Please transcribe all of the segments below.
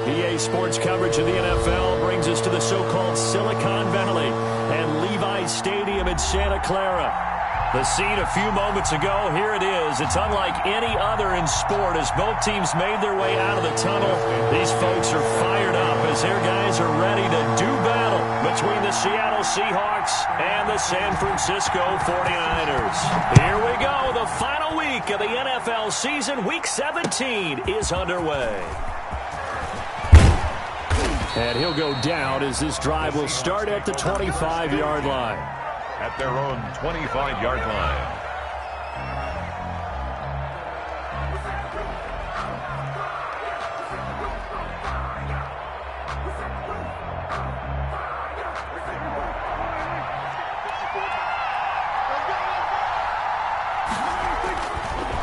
EA Sports coverage of the NFL brings us to the so-called Silicon Valley and Levi's Stadium in Santa Clara. The scene a few moments ago, here it is. It's unlike any other in sport as both teams made their way out of the tunnel. These folks are fired up as their guys are ready to do battle between the Seattle Seahawks and the San Francisco 49ers. Here we go. The final week of the NFL season, Week 17, is underway. And he'll go down as this drive will start at the 25-yard line. At their own 25-yard line.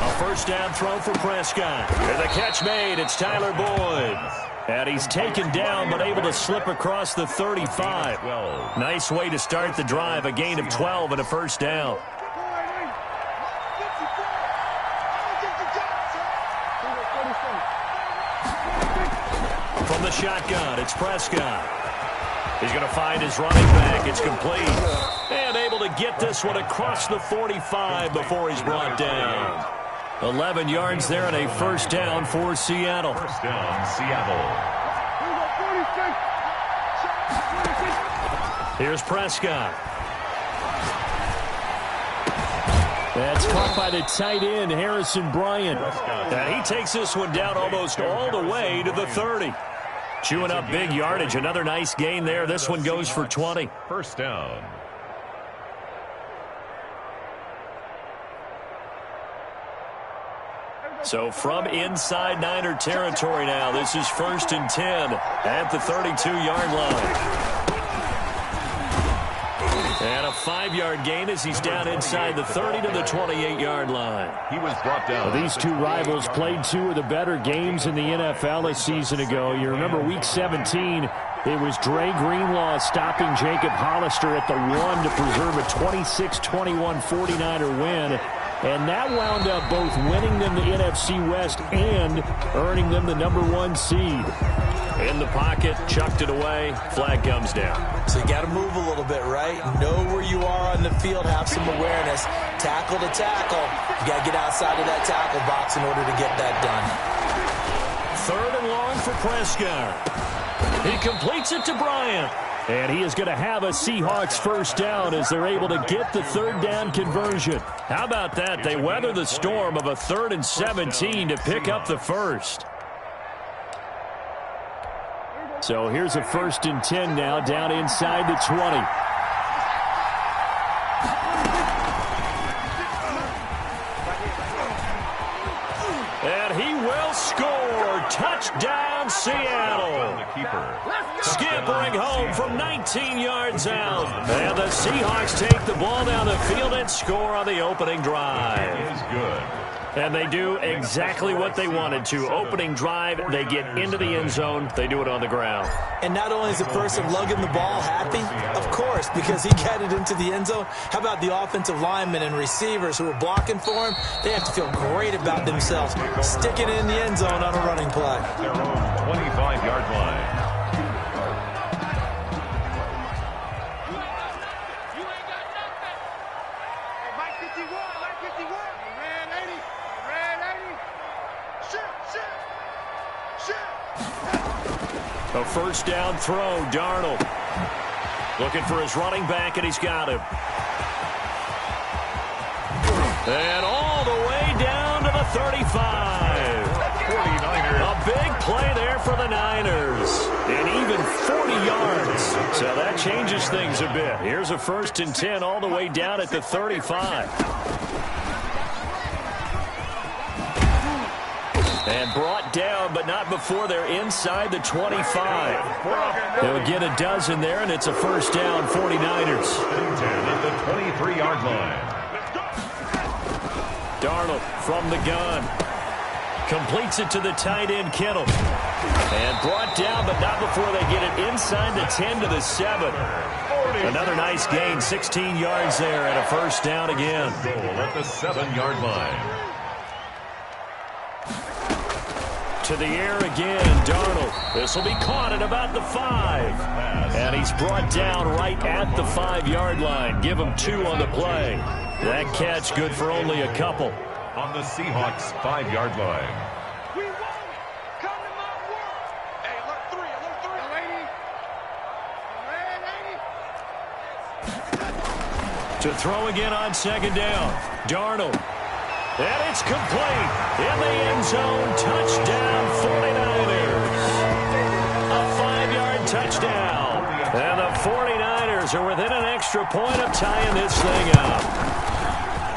A first down throw for Prescott. And the catch made. It's Tyler Boyd. And he's taken down but able to slip across the 35. Nice way to start the drive. A gain of 12 and a first down. From the shotgun, it's Prescott. He's going to find his running back. It's complete. And able to get this one across the 45 before he's brought down. 11 yards there and a first down for Seattle. First down, Seattle. Here's Prescott. That's caught by the tight end, Harrison Bryant. And he takes this one down almost all the way to the 30. Chewing up big yardage. Another nice gain there. This one goes for 20. First down. So from inside Niner territory now, this is 1st and 10 at the 32-yard line. And a 5-yard gain as he's down inside the 30 to the 28-yard line. He was brought down. These two rivals played two of the better games in the NFL a season ago. You remember Week 17, it was Dre Greenlaw stopping Jacob Hollister at the 1 to preserve a 26-21 49er win. And that wound up both winning them the NFC West and earning them the #1 seed. In the pocket, chucked it away, flag comes down. So you got to move a little bit, right? Know where you are on the field, have some awareness. Tackle to tackle. You got to get outside of that tackle box in order to get that done. 3rd and long for Prescott. He completes it to Bryant. And he is going to have a Seahawks first down as they're able to get the 3rd down conversion. How about that? They weather the storm of a 3rd and 17 to pick up the first. So here's a 1st and 10 now down inside the 20. And he will score. Touchdown, Seattle. Scampering home from 19 yards out. And the Seahawks take the ball down the field and score on the opening drive. It is good. And they do exactly what they wanted to. Opening drive, they get into the end zone. They do it on the ground. And not only is the person lugging the ball happy, of course, because he got it into the end zone. How about the offensive linemen and receivers who are blocking for him? They have to feel great about themselves. Sticking it in the end zone on a running play. Their own 25-yard line. A first down throw, Darnold. Looking for his running back, and he's got him. And all the way down to the 35. 49ers. A big play there for the Niners. And even 40 yards. So that changes things a bit. Here's a 1st and 10 all the way down at the 35. And brought down, but not before they're inside the 25. They'll get a dozen there, and it's a first down, 49ers. 10 at the 23-yard line. Darnold from the gun. Completes it to the tight end, Kittle. And brought down, but not before they get it inside the 10 to the 7. Another nice gain, 16 yards there, and a first down again. Goal at the 7-yard line. To the air again, Darnold. This will be caught at about the 5. And he's brought down right at the 5-yard line. Give him 2 on the play. That catch good for only a couple. On the Seahawks 5-yard line. To throw again on second down. Darnold. And it's complete. In the end zone. Touchdown 49ers. A 5-yard touchdown. And the 49ers are within an extra point of tying this thing up.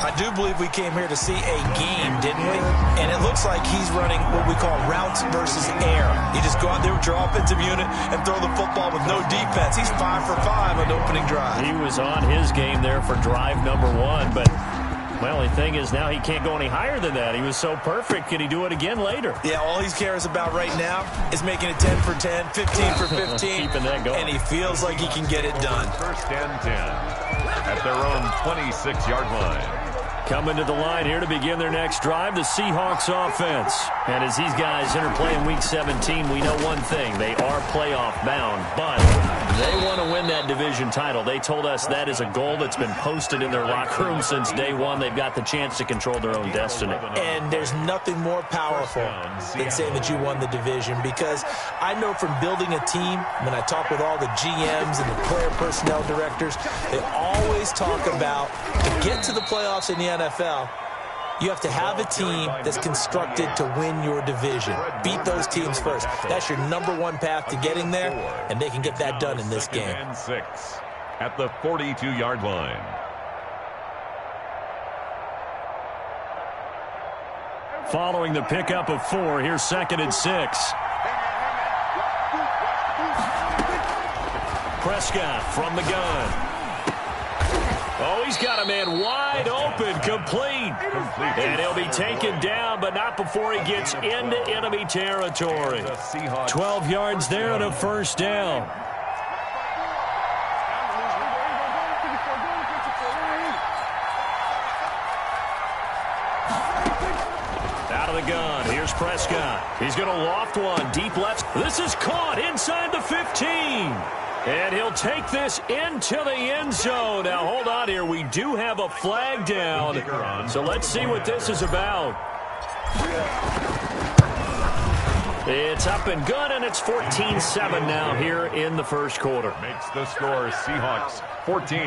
I do believe we came here to see a game, didn't we? And it looks like he's running what we call routes versus air. You just go out there with your offensive unit and throw the football with no defense. He's 5 for 5 on the opening drive. He was on his game there for drive number 1, but well, the thing is now he can't go any higher than that. He was so perfect. Can he do it again later? Yeah, all he cares about right now is making it 10 for 10, 15 for 15. Keeping that going. And he feels like he can get it done. First and 10 at their own 26-yard line. Coming to the line here to begin their next drive, the Seahawks offense. And as these guys interplay in Week 17, we know one thing. They are playoff bound, but they want to win that division title. They told us that is a goal that's been posted in their locker room since day one. They've got the chance to control their own destiny. And there's nothing more powerful than saying that you won the division, because I know from building a team, when I talk with all the GMs and the player personnel directors, they always talk about to get to the playoffs in the NFL, you have to have a team that's constructed to win your division. Beat those teams first. That's your number 1 path to getting there, and they can get that done in this game. And 6 at the 42-yard line. Following the pickup of 4, here's 2nd and 6. Prescott from the gun. Oh, he's got a man wide open, complete. And he'll be taken down, but not before he gets into enemy territory. 12 yards there and a first down. Out of the gun, here's Prescott. He's going to loft one, deep left. This is caught inside the 15. And he'll take this into the end zone. Now, hold on here. We do have a flag down. So let's see what this is about. It's up and good, and it's 14-7 now here in the first quarter. Makes the score Seahawks 14,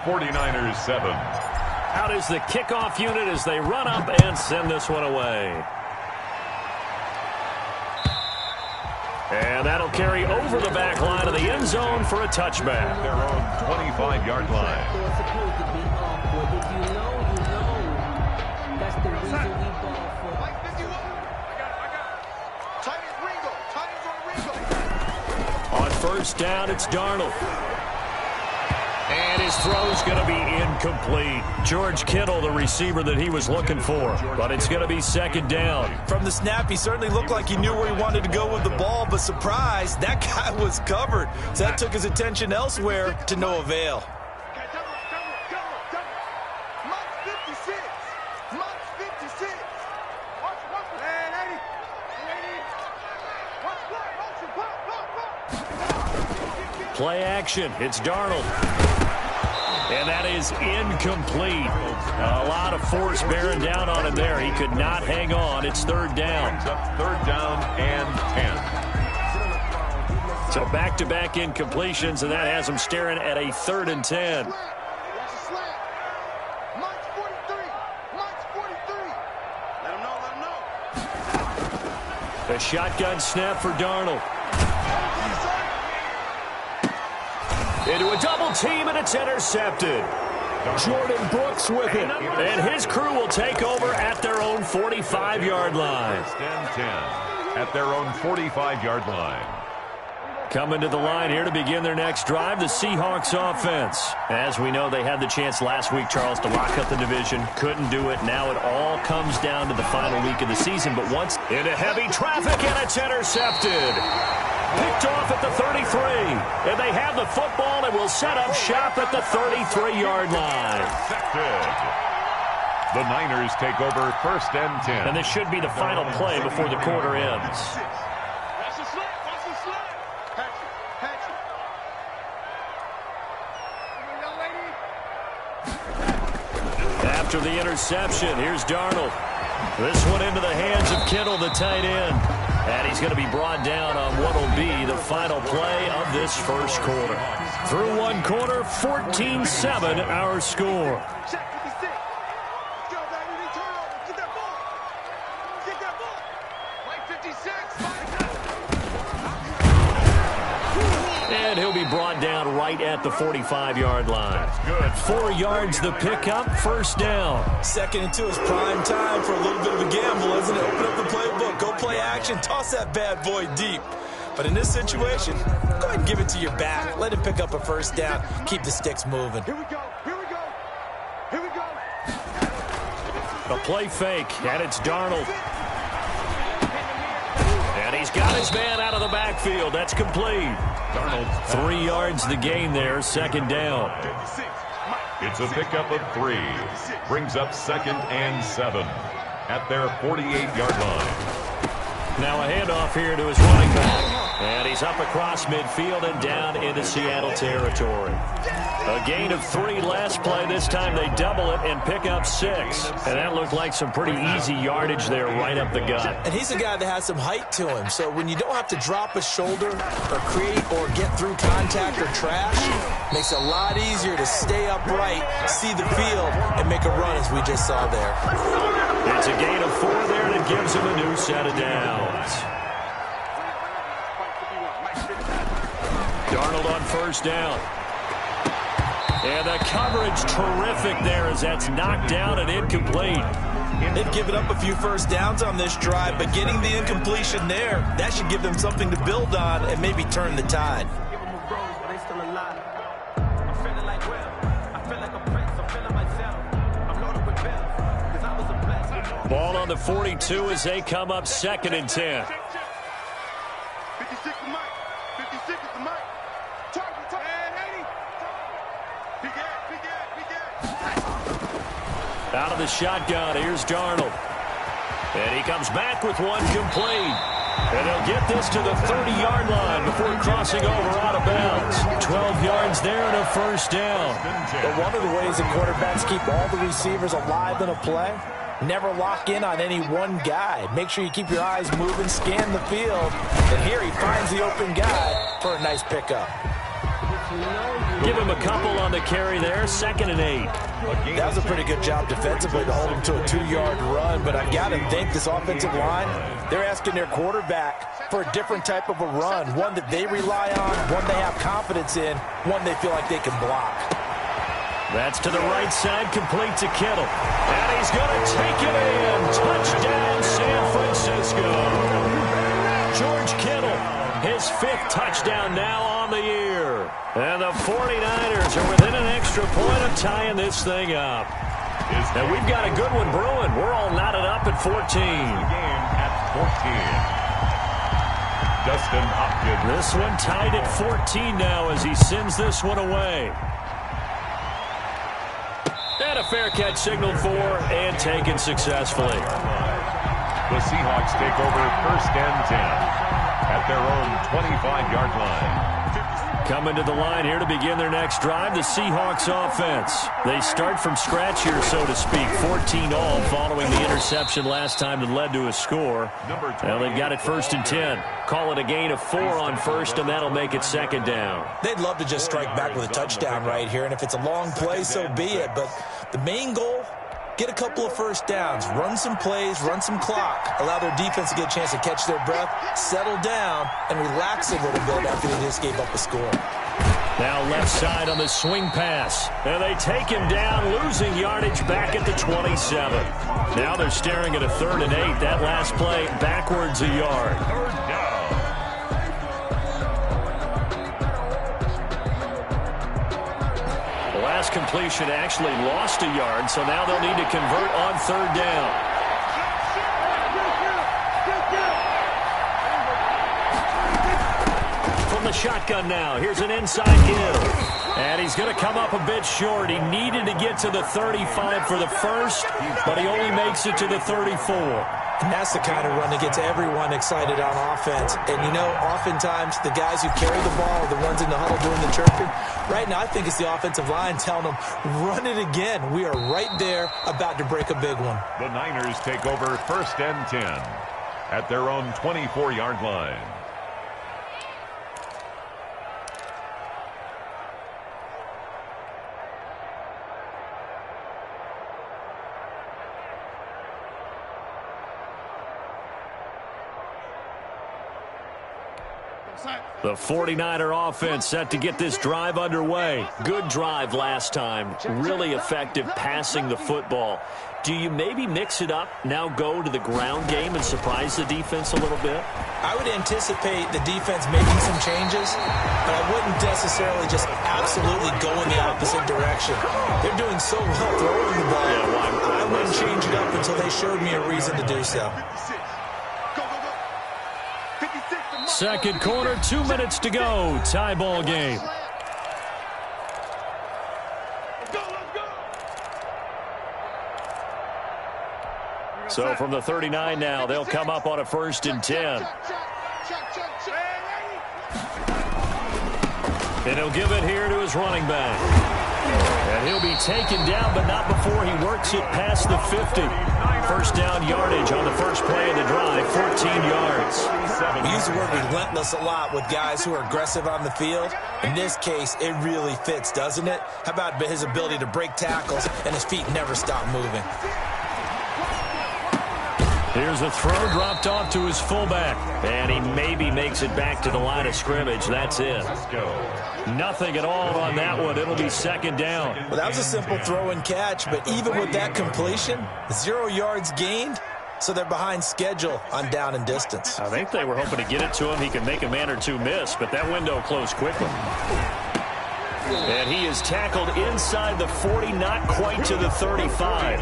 49ers 7. Out is the kickoff unit as they run up and send this one away. And that'll carry over the back line of the end zone for a touchback. Their own 25-yard line. On first down, it's Darnold. And his throw's going to be incomplete. George Kittle, the receiver that he was looking for. But it's going to be 2nd down. From the snap, he certainly looked like he knew where he wanted to go with the ball, but surprise, that guy was covered. So that took his attention elsewhere to no avail. Play action. It's Darnold. And that is incomplete. A lot of force bearing down on him there. He could not hang on. It's 3rd down. Third down and 10. So back-to-back incompletions, and that has him staring at a 3rd and 10. A shotgun snap for Darnold. Into a double team, and it's intercepted. Jordan Brooks with it. And his crew will take over at their own 45-yard line. 10 at their own 45-yard line. Coming to the line here to begin their next drive, the Seahawks offense. As we know, they had the chance last week, Charles, to lock up the division. Couldn't do it. Now it all comes down to the final week of the season. But once into heavy traffic, and it's intercepted. Picked off at the 33. And they have the football and will set up shop at the 33-yard line. The Niners take over 1st and 10. And this should be the final play before the quarter ends. After the interception, here's Darnold. This one into the hands of Kittle, the tight end. And he's going to be brought down on what will be the final play of this first quarter. Through one quarter, 14-7 our score. And he'll be brought down right at the 45-yard line. Good. 4 yards the pickup, first down. 2nd and 2 is prime time for a little bit of a gamble, isn't it? Open up the playbook, go play action, toss that bad boy deep. But in this situation, go ahead and give it to your back. Let him pick up a first down. Keep the sticks moving. Here we go. Here we go. Here we go. A play fake, and it's Darnold. And he's got his man out of the backfield. That's complete. Darnold. 3 yards the gain there, 2nd down. It's a pickup of 3. Brings up 2nd and 7 at their 48-yard line. Now a handoff here to his running back. And he's up across midfield and down into Seattle territory. A gain of 3 last play. This time they double it and pick up 6. And that looked like some pretty easy yardage there right up the gut. And he's a guy that has some height to him. So when you don't have to drop a shoulder or create or get through contact or trash, makes it a lot easier to stay upright, see the field, and make a run as we just saw there. It's a gain of 4 there that gives him a new set of downs. Darnold on first down. And the coverage terrific there as that's knocked down and incomplete. They've given up a few first downs on this drive, but getting the incompletion there, that should give them something to build on and maybe turn the tide. Ball on the 42 as they come up 2nd and 10. 56 to Mike. 56 to Mike. Target. And 80. Out of the shotgun, here's Darnold. And he comes back with one complete. And they'll get this to the 30-yard line before crossing over out of bounds. 12 yards there and a first down. But one of the ways that quarterbacks keep all the receivers alive in a play, never lock in on any one guy. Make sure you keep your eyes moving, scan the field. And here he finds the open guy for a nice pickup. Give him a couple on the carry there, 2nd and 8. That was a pretty good job defensively to hold him to a 2-yard run, but I've got to think this offensive line, they're asking their quarterback for a different type of a run, one that they rely on, one they have confidence in, one they feel like they can block. That's to the right side, complete to Kittle. And he's going to take it in. Touchdown, San Francisco. George Kittle, his 5th touchdown now on the year. And the 49ers are within an extra point of tying this thing up. And we've got a good one brewing. We're all knotted up at 14. Game at 14. Dustin Hopkins. This one tied at 14 now as he sends this one away. And a fair catch signaled for and taken successfully. The Seahawks take over 1st and 10 at their own 25-yard line. Coming to the line here to begin their next drive, the Seahawks offense. They start from scratch here, so to speak. 14 all following the interception last time that led to a score. Now they've got it 1st and 10. Call it a gain of 4 on first, and that'll make it 2nd down. They'd love to just strike back with a touchdown right here, and if it's a long play, so be it. But the main goal, get a couple of first downs, run some plays, run some clock, allow their defense to get a chance to catch their breath, settle down, and relax a little bit after they just gave up a score. Now left side on the swing pass. And they take him down, losing yardage back at the 27. Now they're staring at a 3rd and 8. That last play backwards a yard. The last completion actually lost a yard, so now they'll need to convert on 3rd down. From the shotgun now. Here's an inside give. And he's going to come up a bit short. He needed to get to the 35 for the first, but he only makes it to the 34. And that's the kind of run that gets everyone excited on offense. And, you know, oftentimes the guys who carry the ball are the ones in the huddle doing the chirping. Right now, I think it's the offensive line telling them, run it again. We are right there about to break a big one. The Niners take over 1st and 10 at their own 24-yard line. The 49er offense set to get this drive underway. Good drive last time. Really effective passing the football. Do you maybe mix it up, now go to the ground game and surprise the defense a little bit? I would anticipate the defense making some changes, but I wouldn't necessarily just absolutely go in the opposite direction. They're doing so well throwing the ball. I wouldn't change it up until they showed me a reason to do so. Second quarter, 2 minutes to go. Tie ball game. So from the 39 now, they'll come up on a 1st and 10. And he'll give it here to his running back. And he'll be taken down, but not before he works it past the 50. First down yardage on the first play of the drive, 14 yards. We use the word relentless a lot with guys who are aggressive on the field. In this case, it really fits, doesn't it? How about his ability to break tackles and his feet never stop moving? Here's a throw dropped off to his fullback. And he maybe makes it back to the line of scrimmage. That's it. Nothing at all on that one. It'll be 2nd down. Well, that was a simple throw and catch, but even with that completion, 0 yards gained, so they're behind schedule on down and distance. I think they were hoping to get it to him. He could make a man or two miss, but that window closed quickly. And he is tackled inside the 40, not quite to the 35.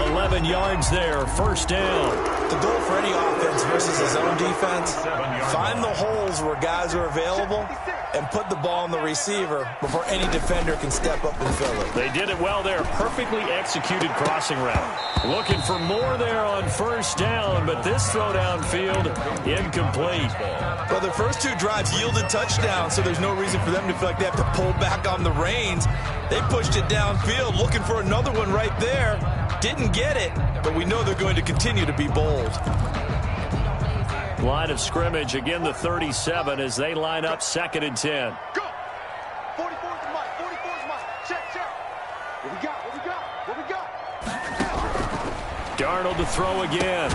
11 yards there, first down. The goal for any offense versus his own defense, find the holes where guys are available and put the ball on the receiver before any defender can step up and fill it. They did it well there. Perfectly executed crossing route. Looking for more there on first down, but this throw downfield incomplete. Well, the first 2 drives yielded touchdowns, so there's no reason for them to feel like they have to pull back on the reins. They pushed it downfield, looking for another one right there. Didn't get it, but we know they're going to continue to be bold. Line of scrimmage, again the 37 as they line up 2nd and 10. Go! 44's the mic. 44's mic. Check. What we got? Darnold to throw again.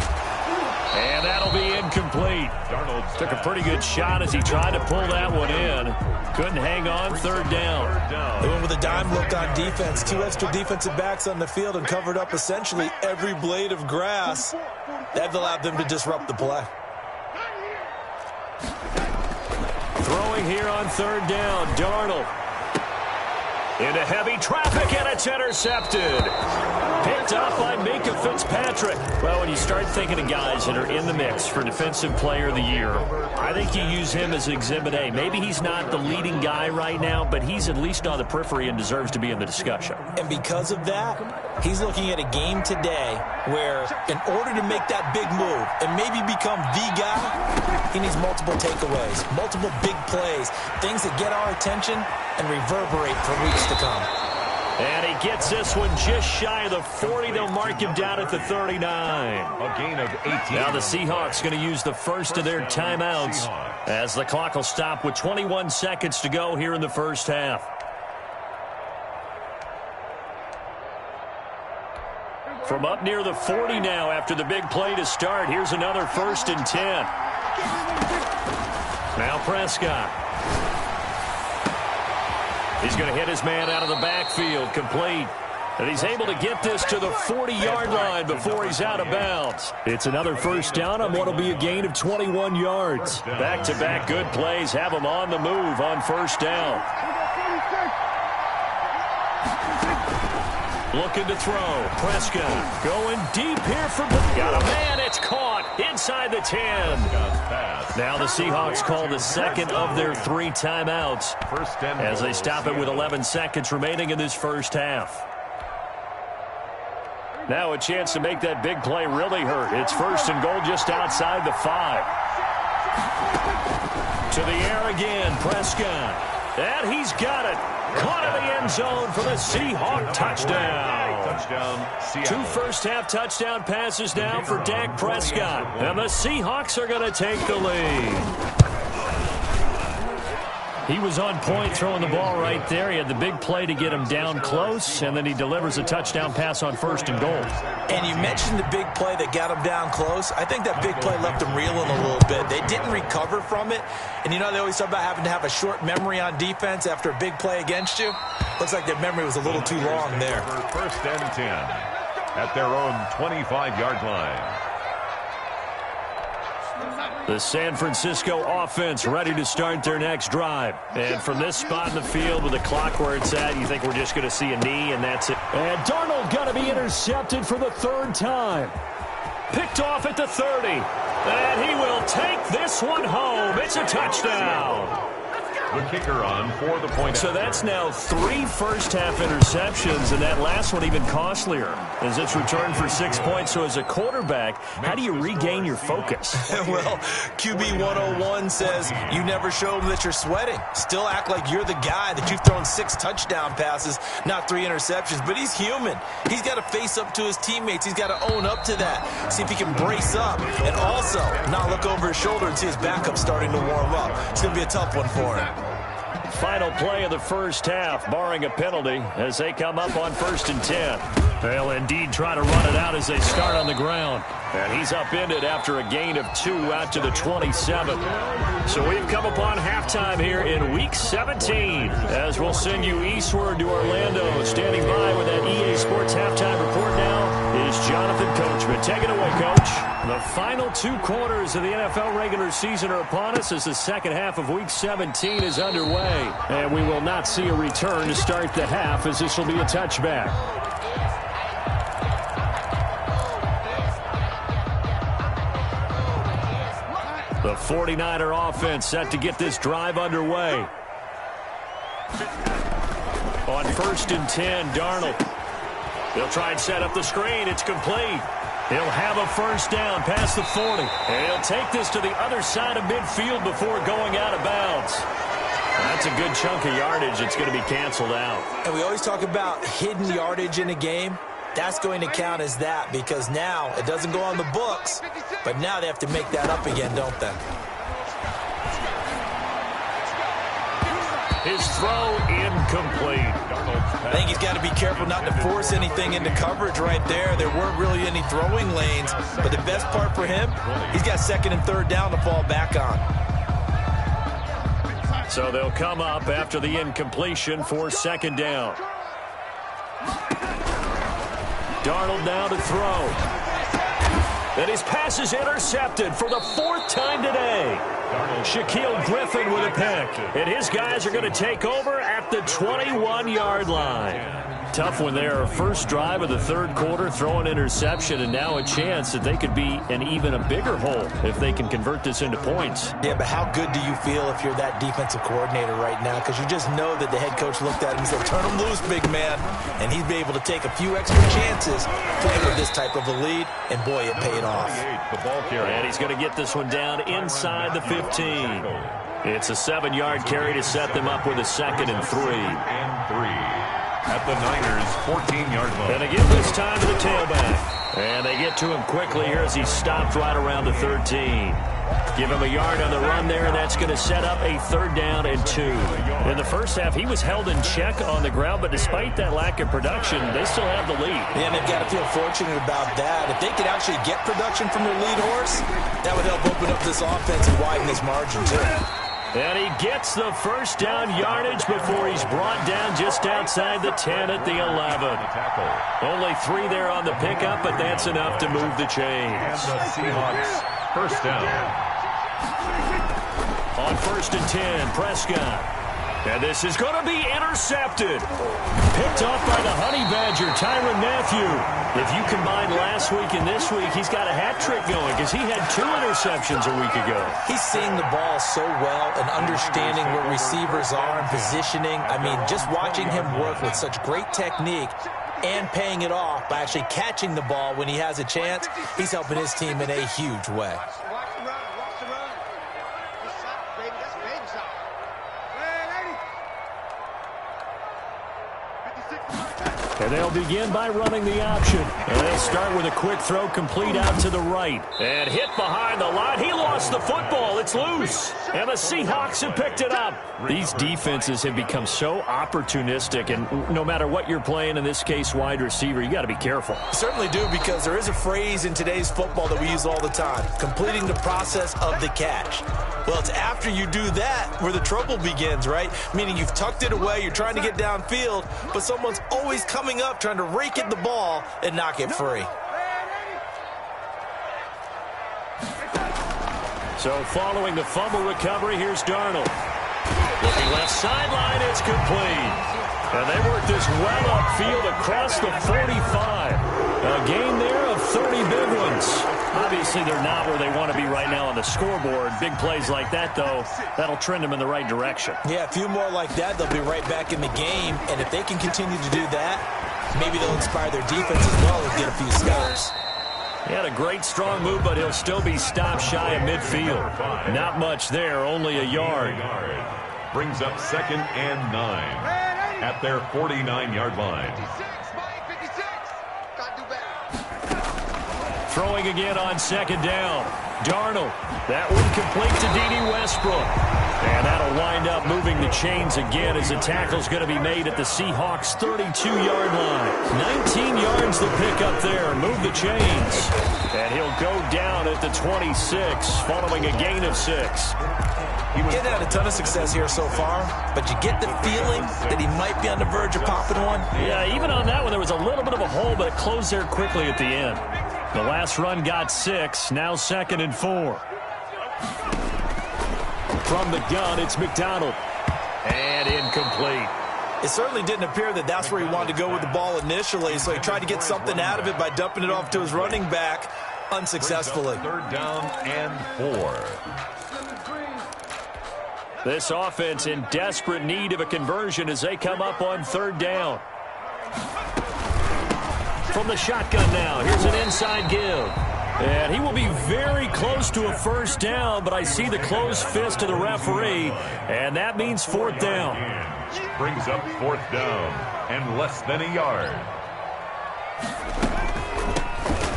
And that'll be incomplete. Darnold took a pretty good shot as he tried to pull that one in. Couldn't hang on, 3rd down. They went with a dime look on defense. 2 extra defensive backs on the field and covered up essentially every blade of grass. That allowed them to disrupt the play. Throwing here on 3rd down, Darnold. Into heavy traffic, and it's intercepted. Picked up by Minkah Fitzpatrick. Well, when you start thinking of guys that are in the mix for Defensive Player of the Year, I think you use him as Exhibit A. Maybe he's not the leading guy right now, but he's at least on the periphery and deserves to be in the discussion. And because of that, he's looking at a game today where in order to make that big move and maybe become the guy, he needs multiple takeaways, multiple big plays, things that get our attention and reverberate for weeks to come. And he gets this one just shy of the 40. They'll mark him down at the 39. A gain of 18. Now the Seahawks going to use the first of their timeouts as the clock will stop with 21 seconds to go here in the first half. From up near the 40 now after the big play to start. Here's another 1st and 10. Now Prescott. He's going to hit his man out of the backfield, complete. And he's able to get this to the 40-yard line before he's out of bounds. It's another first down on what will be a gain of 21 yards. Back-to-back good plays have him on the move on first down. Looking to throw. Prescott going deep here for... Got a man. It's caught inside the 10. Now the Seahawks call the second of their 3 timeouts as they stop it with 11 seconds remaining in this first half. Now a chance to make that big play really hurt. It's 1st and goal just outside the 5. To the air again, Prescott. And he's got it. Caught in the end zone for the Seahawk touchdown. Seattle. 2 first-half touchdown passes now for Dak Prescott. And the Seahawks are going to take the lead. He was on point throwing the ball right there. He had the big play to get him down close, and then he delivers a touchdown pass on 1st and goal. And you mentioned the big play that got him down close. I think that big play left him reeling a little bit. They didn't recover from it. And you know they always talk about having to have a short memory on defense after a big play against you. Looks like their memory was a little too long there. 1st and 10 at their own 25-yard line. The San Francisco offense ready to start their next drive. And from this spot in the field with the clock where it's at, you think we're just going to see a knee, and that's it. And Darnold going to be intercepted for the 3rd time. Picked off at the 30. And he will take this one home. It's a touchdown. The kicker on for the point. So that's now 3 first-half interceptions, and that last one even costlier as it's returned for 6 points. So as a quarterback, how do you regain your focus? Well, QB 101 says you never show them that you're sweating. Still act like you're the guy, that you've thrown 6 touchdown passes, not 3 interceptions. But he's human. He's got to face up to his teammates. He's got to own up to that. See if he can brace up and also not look over his shoulder and see his backup starting to warm up. It's going to be a tough one for him. Final play of the first half, barring a penalty, as they come up on 1st and 10. They'll indeed try to run it out as they start on the ground. And he's upended after a gain of 2 out to the 27. So we've come upon halftime here in Week 17, as we'll send you eastward to Orlando. Standing by with that EA Sports halftime report now is Jonathan Coachman. Take it away, Coach. The final 2 quarters of the NFL regular season are upon us as the second half of Week 17 is underway. And we will not see a return to start the half, as this will be a touchback. The 49er offense set to get this drive underway. On 1st and 10, Darnold. They'll try and set up the screen. It's complete. He'll have a first down past the 40. And he'll take this to the other side of midfield before going out of bounds. That's a good chunk of yardage. It's going to be canceled out. And we always talk about hidden yardage in a game. That's going to count as that, because now it doesn't go on the books, but now they have to make that up again, don't they? His throw incomplete. I think he's got to be careful not to force anything into coverage right there. There weren't really any throwing lanes, but the best part for him, he's got 2nd and 3rd down to fall back on. So they'll come up after the incompletion for 2nd down. Darnold now to throw. And his pass is intercepted for the 4th time today. Shaquille Griffin with a pick. And his guys are going to take over at the 21-yard line. Tough one there. First drive of the 3rd quarter, throw an interception, and now a chance that they could be in even a bigger hole if they can convert this into points. Yeah, but how good do you feel if you're that defensive coordinator right now? Because you just know that the head coach looked at him and said, turn him loose, big man. And he'd be able to take a few extra chances playing with this type of a lead, and boy, it paid off. And he's going to get this one down inside the 15. It's a 7-yard carry to set them up with a 2nd and 3. At the Niners' 14-yard line. And again this time to the tailback. And they get to him quickly here as he stopped right around the 13. Give him a yard on the run there, and that's going to set up a 3rd down and 2. In the first half, he was held in check on the ground, but despite that lack of production, they still have the lead. Yeah, they've got to feel fortunate about that. If they could actually get production from their lead horse, that would help open up this offense and widen this margin, too. And he gets the first down yardage before he's brought down just outside the 10 at the 11. Only 3 there on the pickup, but that's enough to move the chains. And the Seahawks first down. On 1st and 10, Prescott. And this is going to be intercepted. Picked off by the Honey Badger, Tyrann Mathieu. If you combine last week and this week, he's got a hat trick going because he had 2 interceptions a week ago. He's seeing the ball so well and understanding where receivers are and positioning. I mean, just watching him work with such great technique and paying it off by actually catching the ball when he has a chance, he's helping his team in a huge way. And they'll begin by running the option. And they'll start with a quick throw complete out to the right. And hit behind the line. He lost the football. It's loose. And the Seahawks have picked it up. These defenses have become so opportunistic. And no matter what you're playing, in this case wide receiver, you got to be careful. You certainly do, because there is a phrase in today's football that we use all the time: completing the process of the catch. Well, it's after you do that where the trouble begins, right? Meaning you've tucked it away, you're trying to get downfield, but someone's always coming up trying to rake at the ball and knock it free. So following the fumble recovery, here's Darnold. Looking left sideline, it's complete. And they work this well upfield across the 45. A gain there of 30 big ones. Obviously, they're not where they want to be right now on the scoreboard. Big plays like that, though, that'll trend them in the right direction. Yeah, a few more like that, they'll be right back in the game. And if they can continue to do that, maybe they'll inspire their defense as well and get a few stops. He had a great, strong move, but he'll still be stopped shy of midfield. Not much there, only a yard. Brings up 2nd and 9 at their 49-yard line. Throwing again on 2nd down. Darnold. That one complete to Dede Westbrook. And that'll wind up moving the chains again as the tackle's going to be made at the Seahawks' 32-yard line. 19 yards to pick up there. Move the chains. And he'll go down at the 26 following a gain of 6. He's getting had a ton of success here so far, but you get the feeling that he might be on the verge of popping one. Yeah, even on that one, there was a little bit of a hole, but it closed there quickly at the end. The last run got 6, now 2nd and 4. From the gun, it's McDonald. And incomplete. It certainly didn't appear that that's where he wanted to go with the ball initially, so he tried to get something out of it by dumping it off to his running back unsuccessfully. 3rd down and 4. This offense in desperate need of a conversion as they come up on 3rd down. From the shotgun now, here's an inside give. And he will be very close to a 1st down, but I see the closed fist of the referee, and that means 4th down. Brings up 4th down and less than a yard.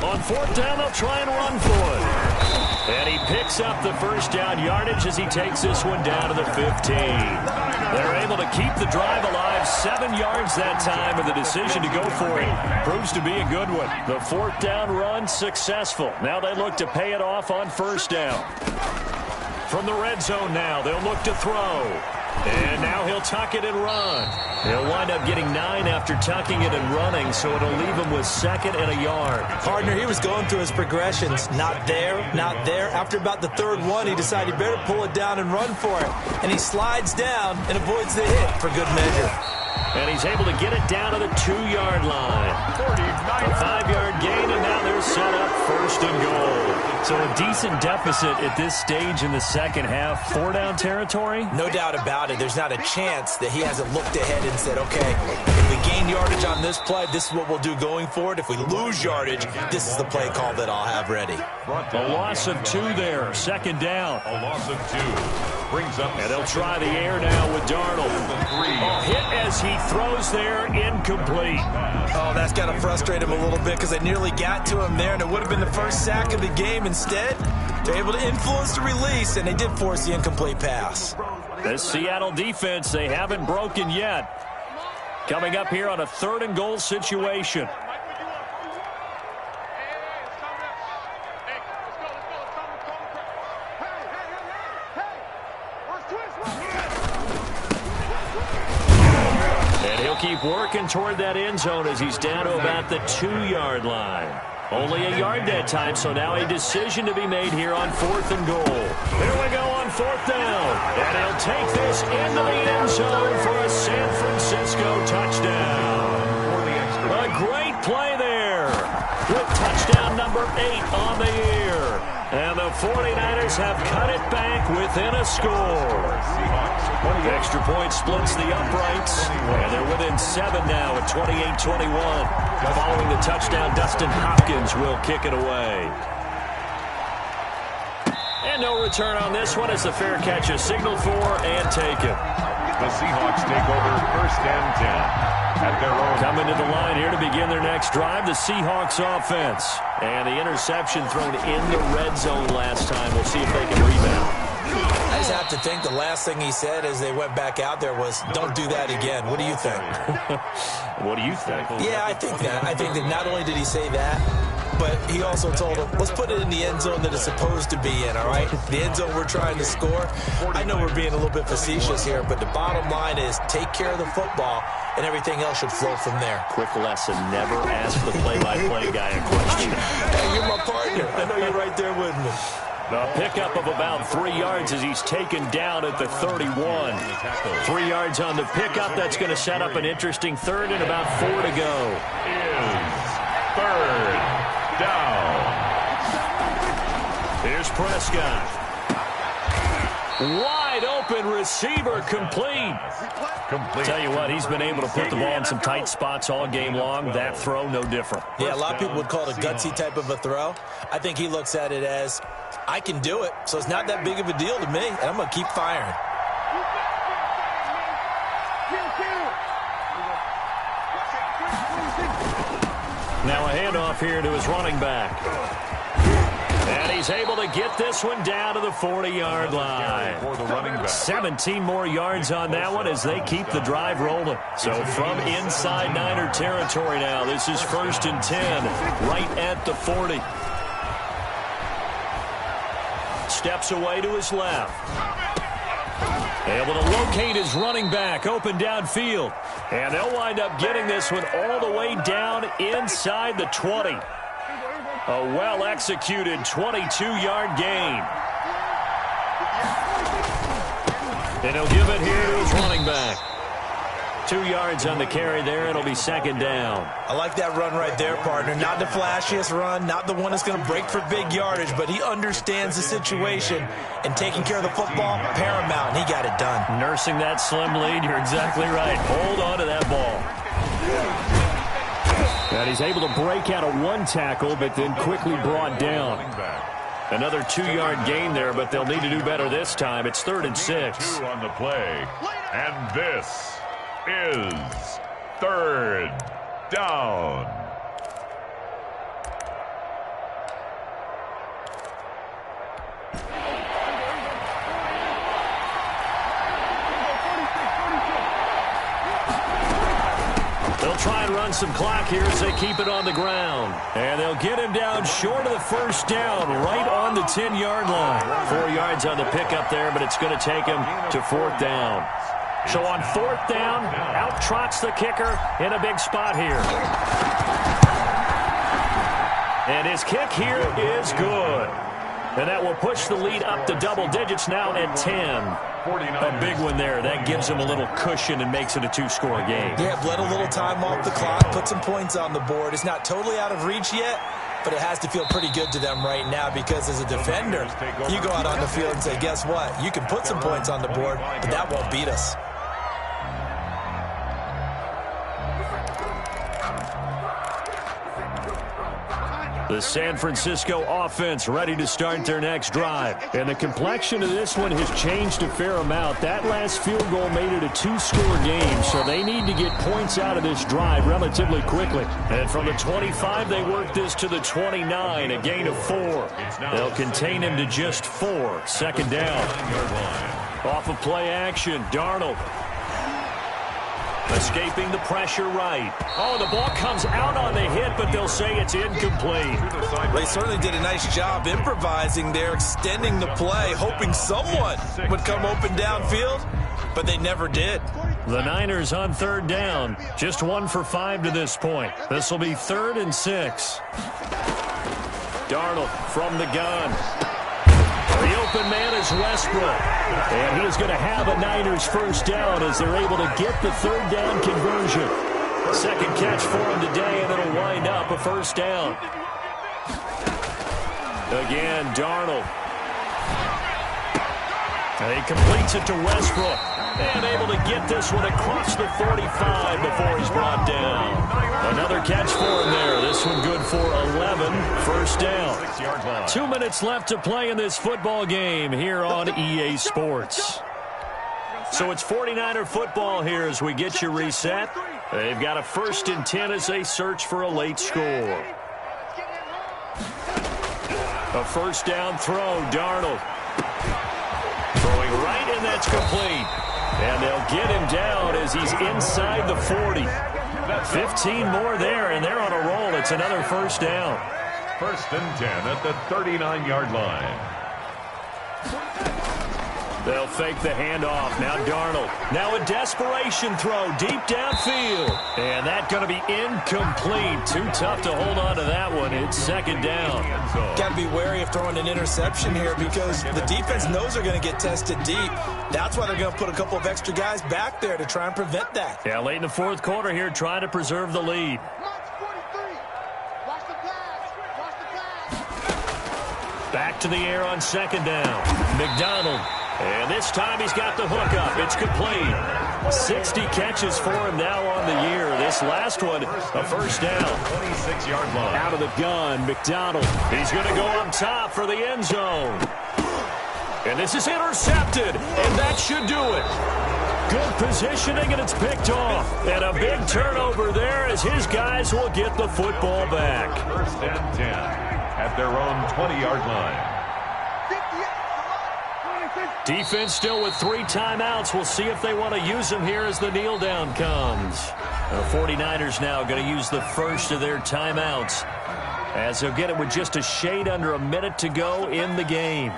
On 4th down, they'll try and run for it. And he picks up the 1st down yardage as he takes this one down to the 15. They're able to keep the drive alive, 7 yards that time, and the decision to go for it proves to be a good one. The 4th down run successful. Now they look to pay it off on 1st down. From the red zone now, they'll look to throw. And now he'll tuck it and run. He'll wind up getting 9 after tucking it and running, so it'll leave him with 2nd and a yard. Partner, he was going through his progressions. Not there, not there. After about the 3rd one, he decided he better pull it down and run for it. And he slides down and avoids the hit for good measure. And he's able to get it down to the 2-yard line. A 5-yard gain, and now they're set up 1st and goal. So a decent deficit at this stage in the second half. 4-down territory? No doubt about it. There's not a chance that he hasn't looked ahead and said, okay, if we gain yardage on this play, this is what we'll do going forward. If we lose yardage, this is the play call that I'll have ready. A loss of 2 there. 2nd down. A loss of 2. Brings up, and they'll try the air now with Darnold. A hit as he throws there, incomplete. Oh, that's got to frustrate him a little bit because they nearly got to him there, and it would have been the first sack of the game. Instead, they're able to influence the release, and they did force the incomplete pass. This Seattle defense, they haven't broken yet. Coming up here on a 3rd and goal situation. And he'll keep working toward that end zone as he's down to about the 2-yard line. Only a yard that time, so now a decision to be made here on 4th and goal. Here we go on 4th down. And he'll take this into the end zone for a San Francisco touchdown. A great play there with touchdown number 8 on the year. And the 49ers have cut it back within a score. Extra point splits the uprights, and they're within 7 now at 28-21. Following the touchdown, Dustin Hopkins will kick it away. And no return on this one as the fair catch is signaled for and taken. The Seahawks take over 1st and 10. At their own. Coming to the line here to begin their next drive, the Seahawks offense. And the interception thrown in the red zone last time. We'll see if they can rebound. I just have to think the last thing he said as they went back out there was, don't do that again. What do you think? What do you think? Yeah, I think that. I think that not only did he say that, but he also told him, let's put it in the end zone that it's supposed to be in, all right? The end zone we're trying to score. I know we're being a little bit facetious here, but the bottom line is take care of the football, and everything else should flow from there. Quick lesson, never ask the play-by-play guy a question. Hey, you're my partner. I know you're right there with me. The pickup of about 3 yards as he's taken down at the 31. 3 yards on the pickup. That's going to set up an interesting 3rd and about 4 to go. Is 3rd down. Here's Prescott. Wide open receiver complete. Tell you what, he's been able to put the ball in some tight spots all game long. That throw, no different. Yeah, a lot of people would call it a gutsy type of a throw. I think he looks at it as, I can do it, so it's not that big of a deal to me, and I'm going to keep firing. Now a handoff here to his running back. And he's able to get this one down to the 40-yard line. 17 more yards on that one as they keep the drive rolling. So from inside Niner territory now, this is 1st and 10, right at the 40. Steps away to his left. Able to locate his running back open downfield. And they'll wind up getting this one all the way down inside the 20. A well-executed 22-yard gain. And he'll give it here to his running back. 2 yards on the carry there. It'll be 2nd down. I like that run right there, partner. Not the flashiest run, not the one that's going to break for big yardage, but he understands the situation, and taking care of the football, paramount, and he got it done. Nursing that slim lead, you're exactly right. Hold on to that ball. And he's able to break out of 1 tackle, but then quickly brought down. Another 2-yard gain there, but they'll need to do better this time. It's 3rd and 6. 2 on the play, and this is 3rd down. They'll try and run some clock here as they keep it on the ground. And they'll get him down short of the 1st down, right on the 10-yard line. 4 yards on the pickup there, but it's going to take him to 4th down. So on 4th down, out trots the kicker in a big spot here. And his kick here is good. And that will push the lead up to double digits now at 10. A big one there. That gives him a little cushion and makes it a 2-score game. Yeah, bled a little time off the clock, put some points on the board. It's not totally out of reach yet, but it has to feel pretty good to them right now because as a defender, you go out on the field and say, guess what? You can put some points on the board, but that won't beat us. The San Francisco offense ready to start their next drive. And the complexion of this one has changed a fair amount. That last field goal made it a 2-score game, so they need to get points out of this drive relatively quickly. And from the 25, they work this to the 29, a gain of 4. They'll contain him to just 4. 2nd down. Off of play action, Darnold. Escaping the pressure right. Oh, the ball comes out on the hit, but they'll say it's incomplete. They certainly did a nice job improvising there, extending the play, hoping someone would come open downfield, but they never did. The Niners on 3rd down. Just 1 for 5 to this point. This will be 3rd and 6. Darnold from the gun. The open man is Westbrook. And he is going to have a Niners first down as they're able to get the third down conversion. Second catch for him today, and it'll wind up a first down. Again, Darnold. He completes it to Westbrook. And able to get this one across the 45 before he's brought down. Another catch for him there. This one good for 11. First down. 2 minutes left to play in this football game here on EA Sports. So it's 49er football here as we get you reset. They've got a 1st and 10 as they search for a late score. A first down throw, Darnold. Throwing right, and that's complete. And they'll get him down as he's inside the 40. 15 more there, and they're on a roll. It's another first down. 1st and 10 at the 39-yard line. They'll fake the handoff. Now Darnold. Now a desperation throw deep downfield. And that's going to be incomplete. Too tough to hold on to that one. It's second down. Got to be wary of throwing an interception here because the defense knows they're going to get tested deep. That's why they're going to put a couple of extra guys back there to try and prevent that. Yeah, late in the 4th quarter here, trying to preserve the lead. Back to the air on second down. McDonald. And this time he's got the hook up. It's complete. 60 catches for him now on the year. This last one, a first down. 26-yard line. Out of the gun, McDonald. He's going to go up top for the end zone. And this is intercepted. And that should do it. Good positioning, and it's picked off. And a big turnover there as his guys will get the football back. 1st and 10 at their own 20-yard line. Defense still with 3 timeouts. We'll see if they want to use them here as the kneel down comes. The 49ers now going to use the first of their timeouts as they'll get it with just a shade under a minute to go in the game.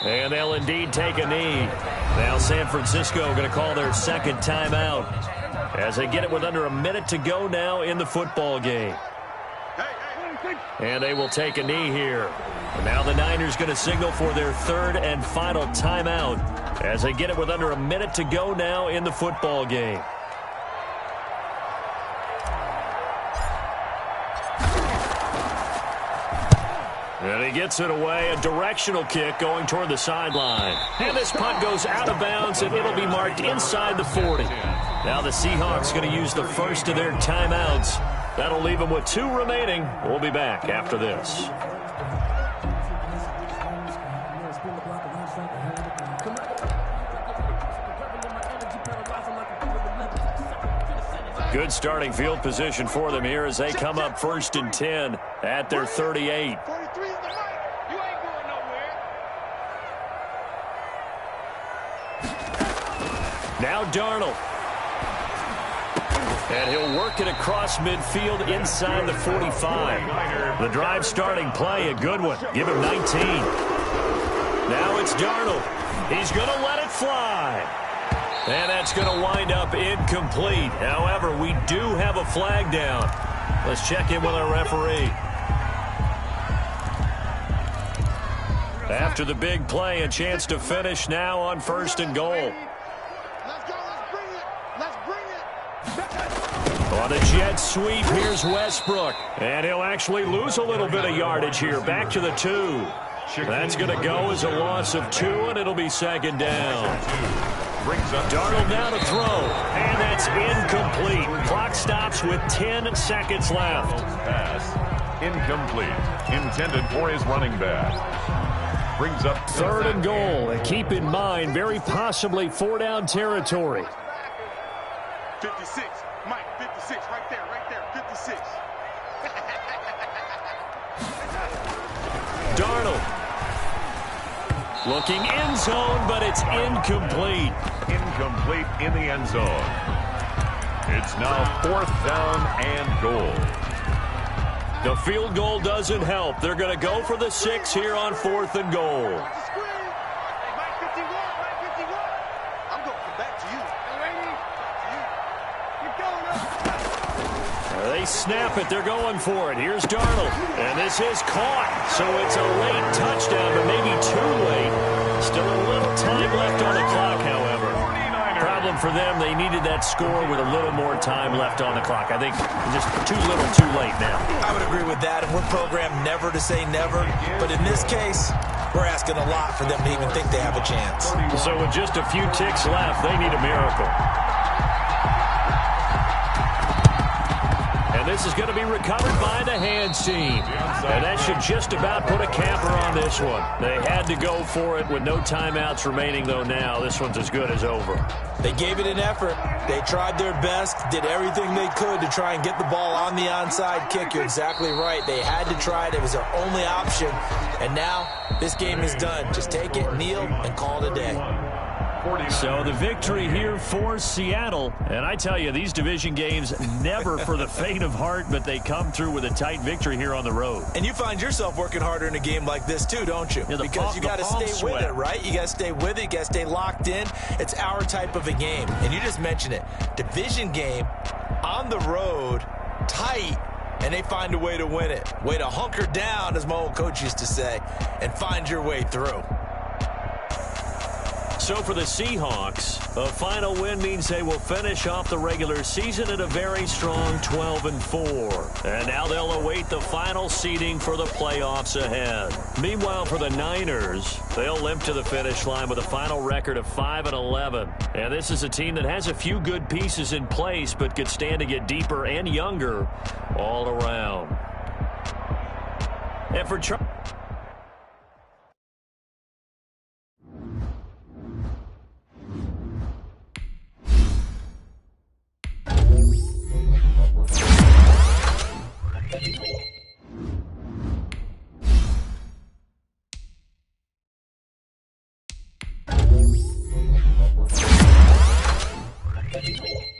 And they'll indeed take a knee. Now San Francisco going to call their second timeout as they get it with under a minute to go now in the football game. And they will take a knee here. And now the Niners going to signal for their 3rd and final timeout as they get it with under a minute to go now in the football game. And he gets it away, a directional kick going toward the sideline. And this punt goes out of bounds, and it'll be marked inside the 40. Now the Seahawks going to use the first of their timeouts. That'll leave them with 2 remaining. We'll be back after this. Good starting field position for them here as they come up 1st and 10 at their 38. Now Darnold. And he'll work it across midfield inside the 45. The drive starting play, a good one. Give him 19. Now it's Darnold. He's going to let it fly. And that's going to wind up incomplete. However, we do have a flag down. Let's check in with our referee. After the big play, a chance to finish now on 1st and goal. On a jet sweep, here's Westbrook. And he'll actually lose a little bit of yardage here. Back to the 2. That's going to go as a loss of 2, and it'll be second down. Darnold now to throw. And that's incomplete. Clock stops with 10 seconds left. Pass incomplete. Intended for his running back. Brings up 3rd and goal. And keep in mind, very possibly 4-down territory. 56. Mike, 56, right there, 56. Darnold. Looking end zone, but it's incomplete. Incomplete in the end zone. It's now 4th down and goal. The field goal doesn't help. They're going to go for the 6 here on 4th and goal. Mike 51, I'm going to come back to you. They snap it. They're going for it. Here's Darnold. And this is caught. So it's a late touchdown, but maybe too late. Still a little time left on the clock, however. Problem for them, they needed that score with a little more time left on the clock. I think just too little too late now. I would agree with that, and we're programmed never to say never. But in this case, we're asking a lot for them to even think they have a chance. So with just a few ticks left, they need a miracle. And this is going to be recovered by the hands team. And that should just about put a capper on this one. They had to go for it with no timeouts remaining, though now. This one's as good as over. They gave it an effort. They tried their best, did everything they could to try and get the ball on the onside kick. You're exactly right. They had to try it. It was their only option. And now this game is done. Just take it, kneel, and call it a day. So the victory here for Seattle. And I tell you, these division games never for the faint of heart, but they come through with a tight victory here on the road. And you find yourself working harder in a game like this too, don't you? Yeah, because you got to stay with it, right? You got to stay with it. You got to stay locked in. It's our type of a game. And you just mentioned it. Division game on the road, tight, and they find a way to win it. Way to hunker down, as my old coach used to say, and find your way through. So for the Seahawks, a final win means they will finish off the regular season at a very strong 12-4. And now they'll await the final seeding for the playoffs ahead. Meanwhile, for the Niners, they'll limp to the finish line with a final record of 5-11. And this is a team that has a few good pieces in place, but could stand to get deeper and younger all around. And for Thank you.